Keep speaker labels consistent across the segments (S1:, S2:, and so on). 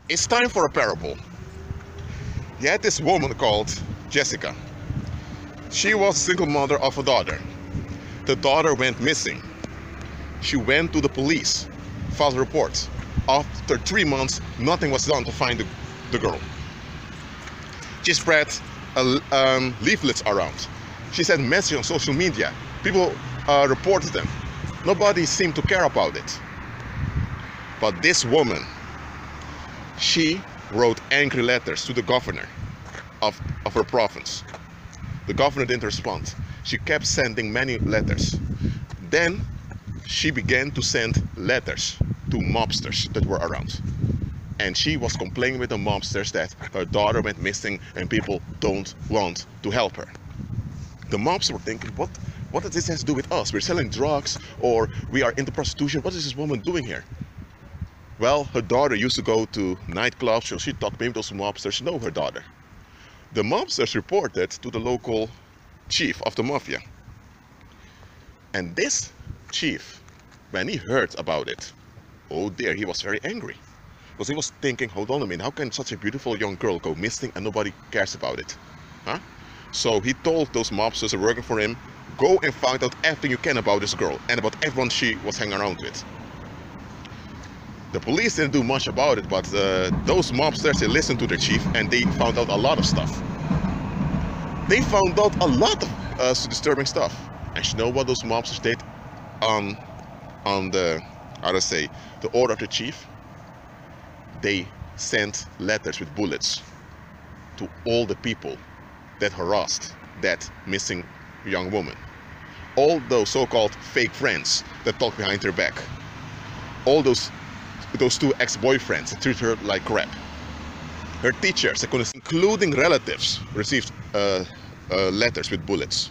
S1: It's time for a parable. You had this woman called Jessica. She was a single mother of a daughter. The daughter went missing. She went to the police, filed a report. After 3 months, nothing was done to find the girl. She spread leaflets around. She sent messages on social media. People reported them. Nobody seemed to care about it. But this woman, she wrote angry letters to the governor of her province. The governor didn't respond. She kept sending many letters. Then she began to send letters to mobsters that were around. And she was complaining with the mobsters that her daughter went missing and people don't want to help her. The mobsters were thinking, what does this have to do with us? We're selling drugs or we are into prostitution. What is this woman doing here? Well, her daughter used to go to nightclubs, so she thought maybe those mobsters know her daughter. The mobsters reported to the local chief of the mafia. And this chief, when he heard about it, oh dear, he was very angry. Because he was thinking, hold on a minute, how can such a beautiful young girl go missing and nobody cares about it? Huh? So he told those mobsters who were working for him, go and find out everything you can about this girl and about everyone she was hanging around with. The police didn't do much about it, but those mobsters, they listened to their chief and they found out a lot of stuff. They found out a lot of disturbing stuff. And you know what those mobsters did on the, the order of the chief? They sent letters with bullets to all the people that harassed that missing young woman. All those so-called fake friends that talked behind her back. All those two ex-boyfriends that treated her like crap. Her teachers, including relatives, received letters with bullets.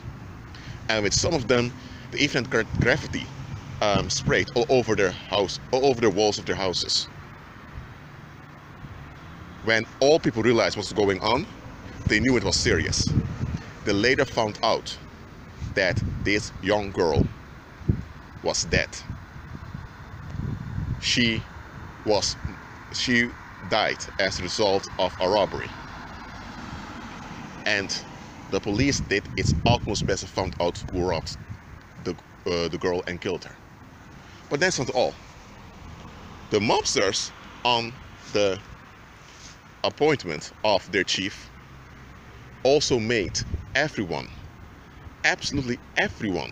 S1: And with some of them, they even had graffiti sprayed all over their house, all over the walls of their houses. When all people realized what was going on, they knew it was serious. They later found out that this young girl was dead. She died as a result of a robbery. And the police did its utmost best to find out who robbed the girl and killed her. But that's not all. The mobsters, on the appointment of their chief, also made everyone, absolutely everyone,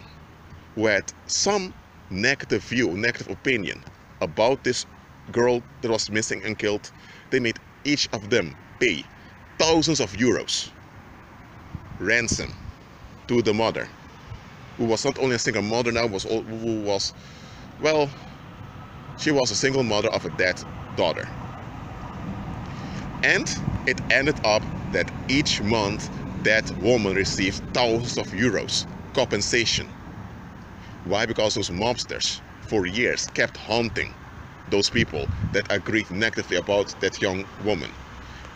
S1: who had some negative view, negative opinion about this girl that was missing and killed, they made each of them pay thousands of euros ransom to the mother, who was not only a single mother now, she was a single mother of a dead daughter. And it ended up that each month that woman received thousands of euros compensation. Why? Because those mobsters for years kept haunting those people that agreed negatively about that young woman.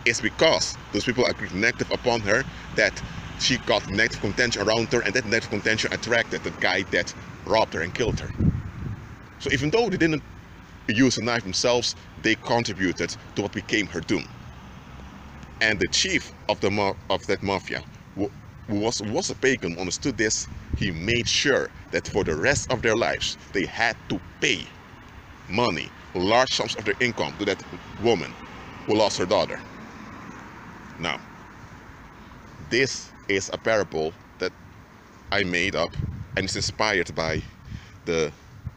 S1: It's because those people agreed negative upon her that she got negative contention around her, and that negative contention attracted the guy that robbed her and killed her. So even though they didn't use a knife themselves, they contributed to what became her doom. And the chief of that mafia, who was a pagan, understood this. He made sure that for the rest of their lives, they had to pay money, large sums of their income, to that woman who lost her daughter. Now, this is a parable that I made up, and it's inspired by the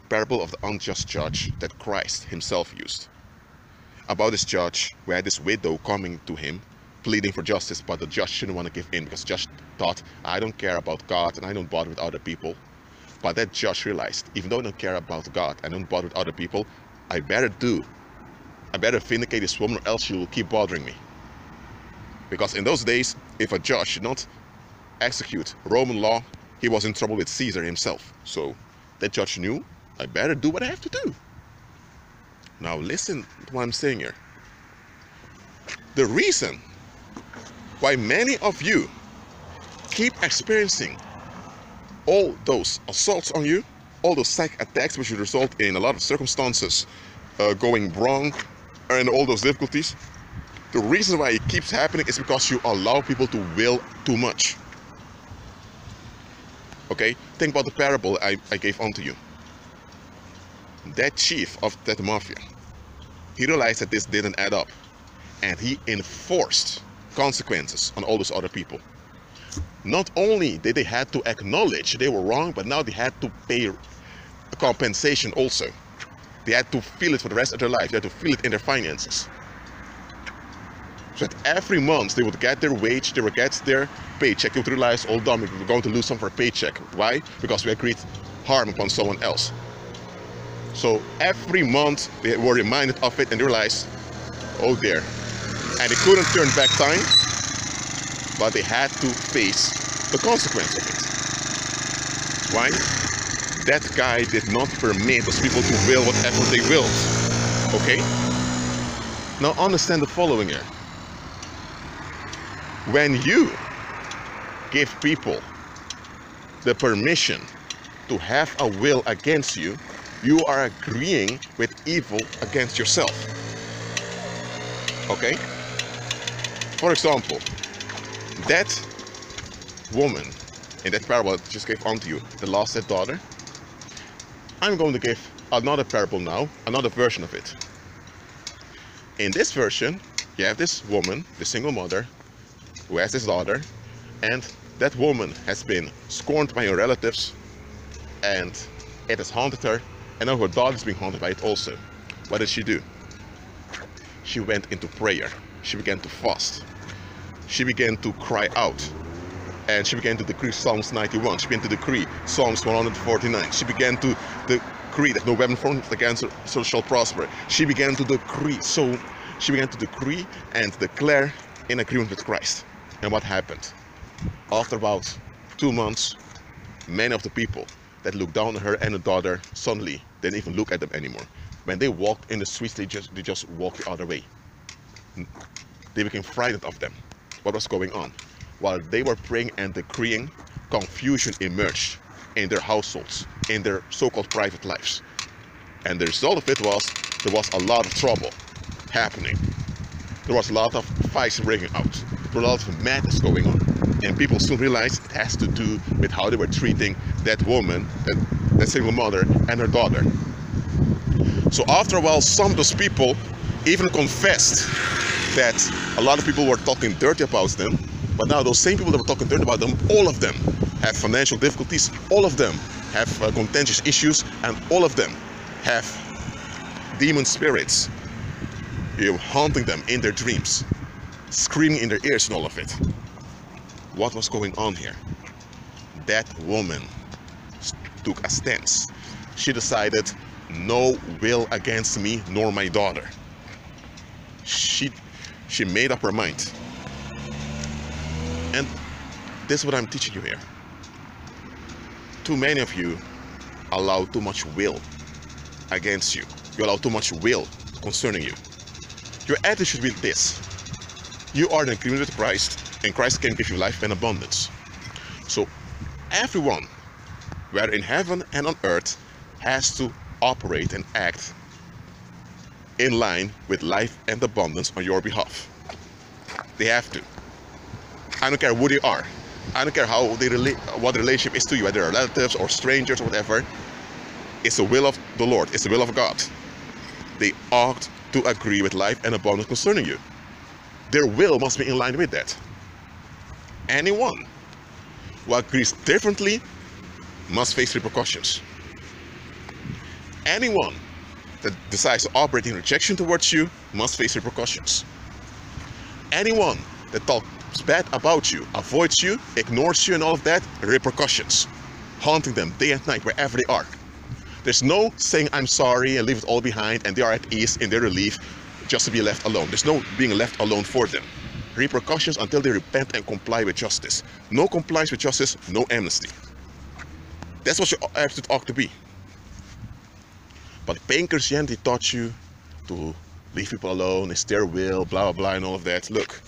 S1: parable of the unjust judge that Christ himself used. About this judge, we had this widow coming to him, pleading for justice, but the judge didn't want to give in because the judge thought, I don't care about God and I don't bother with other people. But that judge realized, even though I don't care about God and I don't bother with other people, I better vindicate this woman, or else she will keep bothering me. Because in those days, if a judge did not execute Roman law, he was in trouble with Caesar himself. So that judge knew, I better do what I have to do. Now listen to what I'm saying here. The reason why many of you keep experiencing all those assaults on you, all those psych attacks which would result in a lot of circumstances going wrong, and all those difficulties, the reason why it keeps happening is because you allow people to will too much. Okay, think about the parable I gave onto you. That chief of that mafia, he realized that this didn't add up, and he enforced consequences on all those other people. Not only did they have to acknowledge they were wrong, but now they had to pay a compensation also. They had to feel it for the rest of their life. They had to feel it in their finances. So that every month they would get their wage, they would get their paycheck. They would realize, oh damn, we're going to lose some of our paycheck. Why? Because we agreed harm upon someone else. So every month they were reminded of it and they realized, oh dear. And they couldn't turn back time, but they had to face the consequence of it. Why? That guy did not permit those people to will whatever they willed. Okay? Now understand the following here. When you give people the permission to have a will against you, you are agreeing with evil against yourself. Okay? For example, that woman in that parable I just gave onto you, the lost dead daughter, I'm going to give another parable now, another version of it. In this version, you have this woman, the single mother, who has this daughter, and that woman has been scorned by her relatives, and it has haunted her, and now her daughter is being haunted by it also. What did she do? She went into prayer. She began to fast. She began to cry out. And she began to decree Psalms 91. She began to decree Psalms 149. She began to decree that no weapon formed against her shall prosper. She began to decree. So she began to decree and declare in agreement with Christ. And what happened? After about 2 months, many of the people that looked down on her and her daughter suddenly didn't even look at them anymore. When they walked in the streets, they just walked the other way. They became frightened of them. What was going on? While they were praying and decreeing, confusion emerged in their households, in their so-called private lives. And the result of it was, there was a lot of trouble happening. There was a lot of fights breaking out. There was a lot of madness going on. And people soon realized it has to do with how they were treating that woman, that single mother and her daughter. So after a while, some of those people even confessed that a lot of people were talking dirty about them, but now those same people that were talking dirty about them, all of them have financial difficulties, all of them have contentious issues, and all of them have demon spirits haunting them in their dreams, screaming in their ears and all of it. What was going on here? That woman took a stance. She decided, no will against me nor my daughter. She made up her mind. And this is what I'm teaching you here. Too many of you allow too much will against you. You allow too much will concerning you. Your attitude should be this. You are in agreement with Christ, and Christ can give you life and abundance. So everyone, whether in heaven and on earth, has to operate and act in line with life and abundance on your behalf. They have to. I don't care who they are. I don't care how they what the relationship is to you, whether they're relatives or strangers or whatever. It's the will of the Lord. It's the will of God. They ought to agree with life and abundance concerning you. Their will must be in line with that. Anyone who agrees differently must face repercussions. Anyone that decides to operate in rejection towards you must face repercussions. Anyone that talks bad about you, avoids you, ignores you and all of that, repercussions. Haunting them day and night wherever they are. There's no saying I'm sorry and leave it all behind and they are at ease in their relief just to be left alone. There's no being left alone for them. Repercussions until they repent and comply with justice. No compliance with justice, no amnesty. That's what your attitude ought to be. But pagan Christianity taught you to leave people alone, it's their will, blah, blah, blah, and all of that. Look,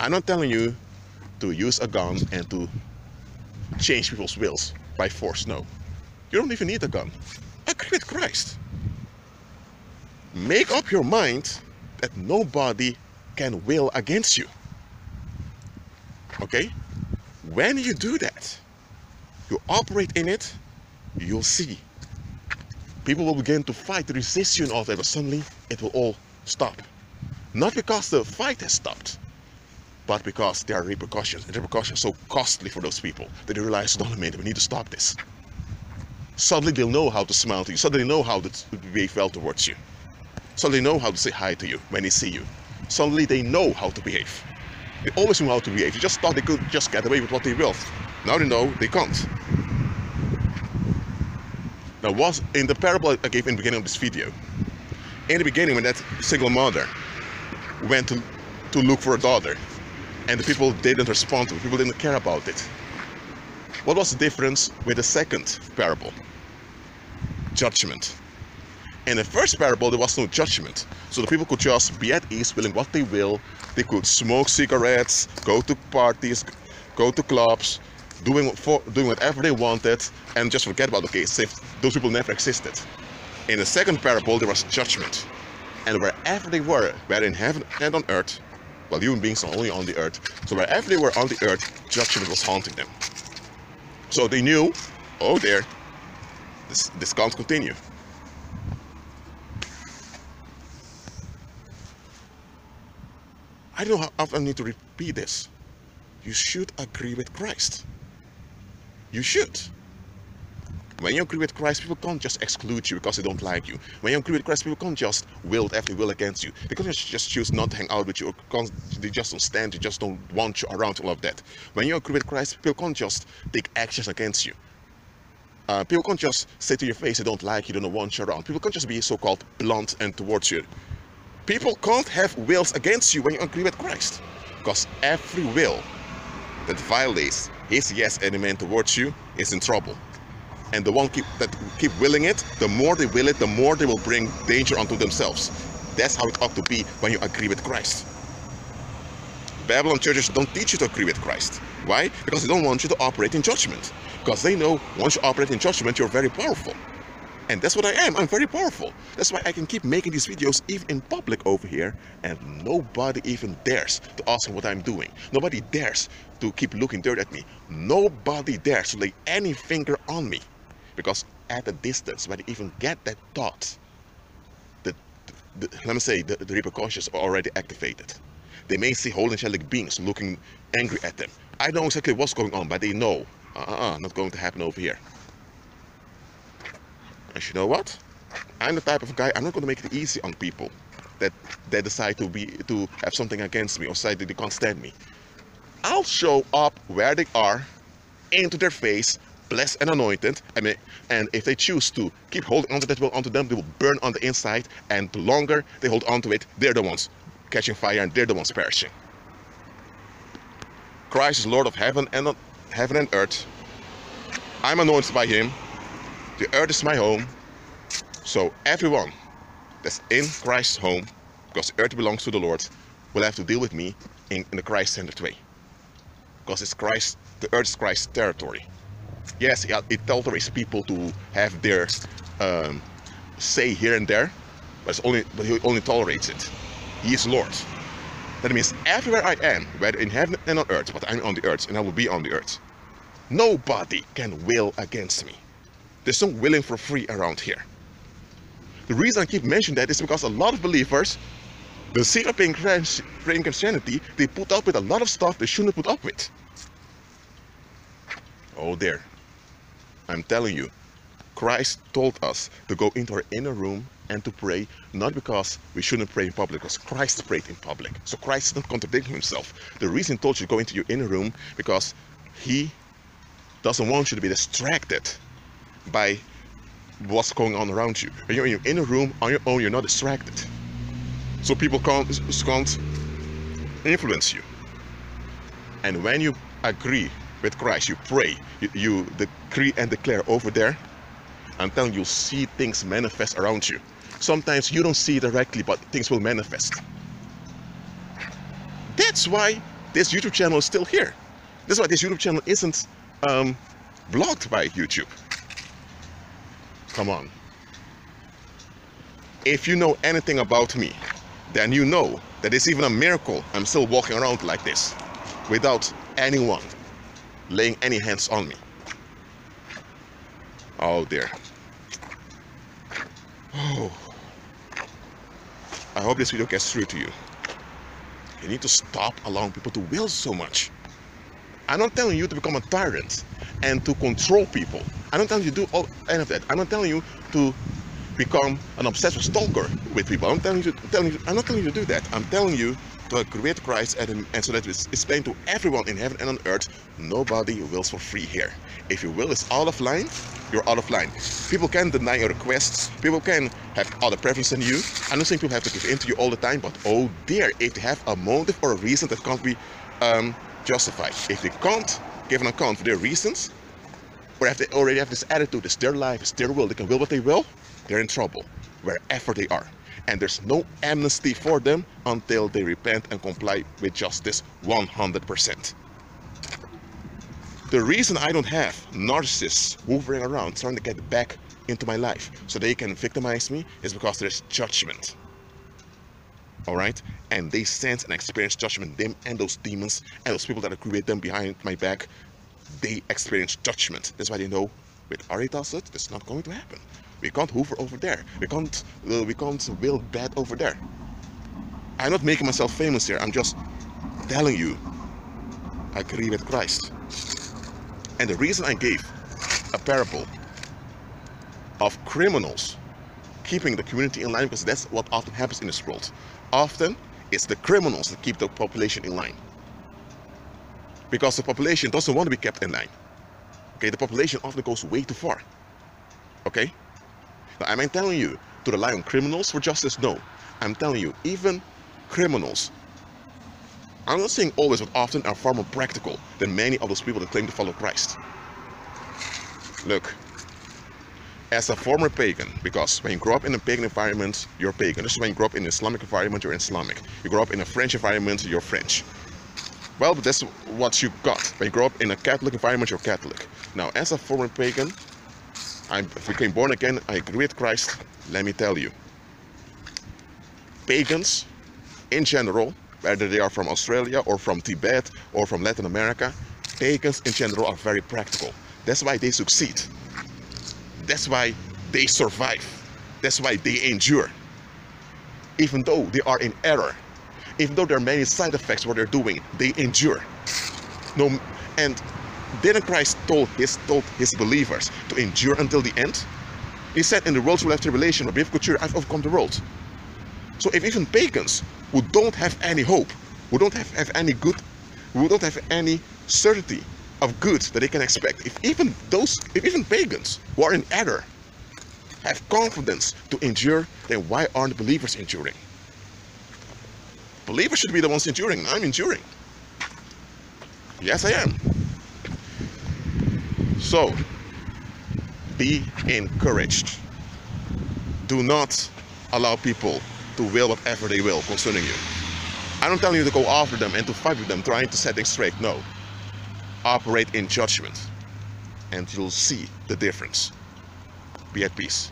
S1: I'm not telling you to use a gun and to change people's wills by force, no. You don't even need a gun. Agree with Christ. Make up your mind that nobody can will against you. Okay? When you do that, you operate in it, you'll see. People will begin to fight, to resist you and all that, but suddenly it will all stop. Not because the fight has stopped, but because there are repercussions. And repercussions are so costly for those people that they realize, don't admit, we need to stop this. Suddenly they'll know how to smile to you. Suddenly they know how to behave well towards you. Suddenly they know how to say hi to you when they see you. Suddenly they know how to behave. They always knew how to behave. You just thought they could just get away with what they will. Now they know they can't. Now, was in the parable I gave in the beginning of this video, in the beginning when that single mother went to look for a daughter, and the people didn't respond to it, people didn't care about it. What was the difference with the second parable? Judgment. In the first parable there was no judgment, so the people could just be at ease, willing what they will. They could smoke cigarettes, go to parties, go to clubs, doing whatever they wanted, and just forget about the case, if those people never existed. In the second parable there was judgment, and wherever they were, whether in heaven and on earth, well, human beings are only on the earth, so wherever they were on the earth, judgment was haunting them. So they knew, oh there, this can't continue. I don't know how often I need to repeat this. You should agree with Christ. You should. When you agree with Christ, people can't just exclude you because they don't like you. When you agree with Christ, people can't just will against you. They can't just choose not to hang out with you, or they just don't stand, they just don't want you around, all of that. When you agree with Christ, people can't just take actions against you. People can't just say to your face they don't like you, they don't want you around. People can't just be so-called blunt and towards you. People can't have wills against you when you agree with Christ. Because every will that violates his yes and amen towards you is in trouble. And the one that keep willing it, the more they will it, the more they will bring danger onto themselves. That's how it ought to be when you agree with Christ. Babylon churches don't teach you to agree with Christ. Why? Because they don't want you to operate in judgment. Because they know once you operate in judgment, you're very powerful. And that's what I am. I'm very powerful. That's why I can keep making these videos even in public over here, and nobody even dares to ask me what I'm doing. Nobody dares to keep looking dirt at me. Nobody dares to lay any finger on me. Because at a distance, when they even get that thought, let me say, the repercussions are already activated. They may see holy angelic beings looking angry at them. I know exactly what's going on, but they know, not going to happen over here. And you know what? I'm the type of guy, I'm not going to make it easy on people that decide to have something against me or say that they can't stand me. I'll show up where they are, into their face, blessed and anointed. And if they choose to keep holding onto that will onto them, they will burn on the inside. And the longer they hold onto it, they're the ones catching fire and they're the ones perishing. Christ is Lord of heaven and earth. I'm anointed by him. The earth is my home. So everyone that's in Christ's home, because the earth belongs to the Lord, will have to deal with me in the Christ-centered way. Because it's Christ, the earth is Christ's territory. Yes, it tolerates people to have their say here and there, but he only tolerates it. He is Lord. That means everywhere I am, whether in heaven and on earth, but I'm on the earth and I will be on the earth, nobody can will against me. There's no willing for free around here. The reason I keep mentioning that is because a lot of believers, the sake of praying Christianity, they put up with a lot of stuff they shouldn't put up with. Oh there. I'm telling you, Christ told us to go into our inner room and to pray, not because we shouldn't pray in public, because Christ prayed in public. So Christ is not contradicting himself. The reason he told you to go into your inner room, because he doesn't want you to be distracted by what's going on around you. When you're in your inner room on your own, you're not distracted. So people can't influence you. And when you agree with Christ, you pray, you decree and declare over there, I'm telling you, you'll see things manifest around you. Sometimes you don't see it directly, but things will manifest. That's why this YouTube channel is still here. That's why this YouTube channel isn't blocked by YouTube. Come on. If you know anything about me, then you know that it's even a miracle I'm still walking around like this without anyone laying any hands on me. Oh dear. Oh. I hope this video gets through to you. You need to stop allowing people to will so much. I'm not telling you to become a tyrant and to control people. I'm not telling you to do any of that. I'm not telling you to become an obsessive stalker with people. I'm not telling you to do that. I'm telling you to create Christ and so that it's explained to everyone in heaven and on earth, nobody wills for free here. If your will is out of line, you're out of line. People can deny your requests. People can have other preferences than you. I'm not saying people have to give in to you all the time, but oh dear, if they have a motive or a reason that can't be justified. If they can't give an account for their reasons, or if they already have this attitude, it's their life, it's their will, they can will what they will, they're in trouble wherever they are. And there's no amnesty for them until they repent and comply with justice 100%. The reason I don't have narcissists hovering around trying to get back into my life so they can victimize me is because there's judgment. Alright? And they sense and experience judgment. Them and those demons and those people that create them behind my back, they experience judgment. That's why they know with Aritasut, it's not going to happen. We can't hover over there. We can't will bad over there. I'm not making myself famous here. I'm just telling you, I agree with Christ. And the reason I gave a parable of criminals keeping the community in line, because that's what often happens in this world. Often, it's the criminals that keep the population in line. Because the population doesn't want to be kept in line. Okay, the population often goes way too far. Okay? Now, am I telling you to rely on criminals for justice? No. I'm telling you, even criminals, I'm not saying always, but often are far more practical than many of those people that claim to follow Christ. Look, as a former pagan, because when you grow up in a pagan environment, you're pagan. This is when you grow up in an Islamic environment, you're Islamic. You grow up in a French environment, you're French. Well, but that's what you got. When you grow up in a Catholic environment, you're Catholic. Now, as a former pagan, I became born again, I agree with Christ. Let me tell you, pagans, in general, whether they are from Australia or from Tibet or from Latin America, pagans in general are very practical. That's why they succeed. That's why they survive. That's why they endure. Even though they are in error, even though there are many side effects what they're doing, they endure. No, and didn't Christ told his believers to endure until the end? He said, in the world you will have tribulation, but be of good cheer, I've overcome the world. So if even pagans who don't have any hope, who don't have any good, who don't have any certainty of good that they can expect, if even pagans who are in error have confidence to endure, then why aren't believers enduring? Believers should be the ones enduring. I'm enduring. Yes, I am. So, be encouraged. Do not allow people to will whatever they will concerning you. I'm not telling you to go after them and to fight with them, trying to set things straight. No. Operate in judgment, and you'll see the difference. Be at peace.